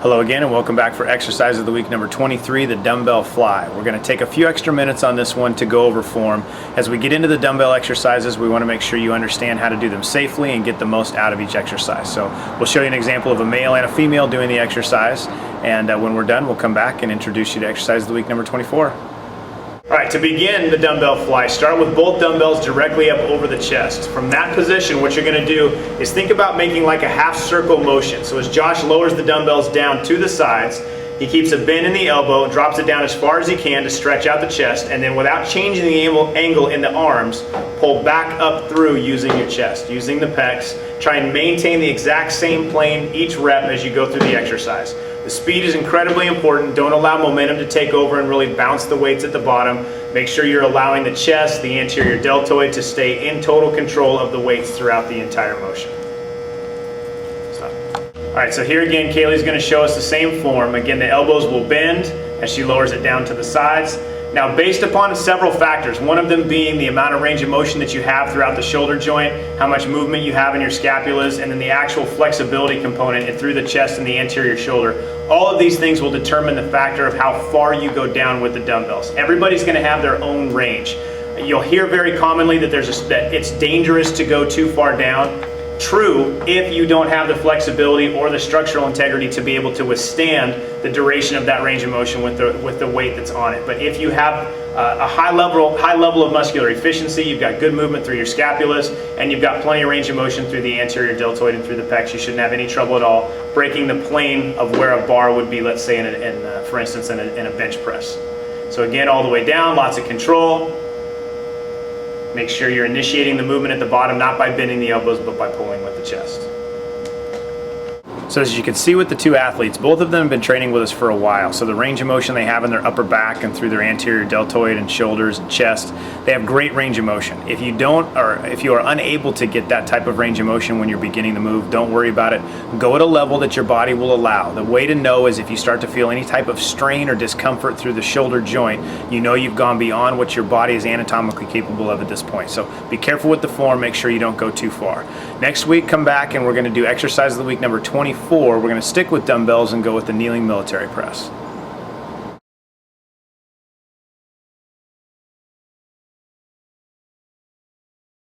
Hello again and welcome back for exercise of the week number 23, the dumbbell fly. We're going to take a few extra minutes on this one to go over form. As we get into the dumbbell exercises, we want to make sure you understand how to do them safely and get the most out of each exercise. So we'll show you an example of a male and a female doing the exercise, and when we're done, we'll come back and introduce you to exercise of the week number 24. All right, to begin the dumbbell fly, start with both dumbbells directly up over the chest. From that position, what you're going to do is think about making like a half circle motion. So as Josh lowers the dumbbells down to the sides, he keeps a bend in the elbow, drops it down as far as he can to stretch out the chest, and then without changing the angle in the arms, pull back up through using your chest, using the pecs. Try and maintain the exact same plane each rep as you go through the exercise. The speed is incredibly important. Don't allow momentum to take over and really bounce the weights at the bottom. Make sure you're allowing the chest, the anterior deltoid to stay in total control of the weights throughout the entire motion. All right, so here again, Kaylee's going to show us the same form. Again, the elbows will bend as she lowers it down to the sides. Now, based upon several factors, one of them being the amount of range of motion that you have throughout the shoulder joint, how much movement you have in your scapulas, and then the actual flexibility component through the chest and the anterior shoulder. All of these things will determine the factor of how far you go down with the dumbbells. Everybody's going to have their own range. You'll hear very commonly that that it's dangerous to go too far down. True, if you don't have the flexibility or the structural integrity to be able to withstand the duration of that range of motion with the weight that's on it. But if you have a high level of muscular efficiency, you've got good movement through your scapulas, and you've got plenty of range of motion through the anterior deltoid and through the pecs, you shouldn't have any trouble at all breaking the plane of where a bar would be, let's say, for instance, in a bench press. So again, all the way down, lots of control. Make sure you're initiating the movement at the bottom, not by bending the elbows, but by pulling with the chest. So as you can see with the two athletes, both of them have been training with us for a while. So the range of motion they have in their upper back and through their anterior deltoid and shoulders and chest, they have great range of motion. If you don't, or if you are unable to get that type of range of motion when you're beginning the move, don't worry about it. Go at a level that your body will allow. The way to know is if you start to feel any type of strain or discomfort through the shoulder joint, you know you've gone beyond what your body is anatomically capable of at this point. So be careful with the form, make sure you don't go too far. Next week, come back and we're going to do exercise of the week number 24. We're going to stick with dumbbells and go with the kneeling military press.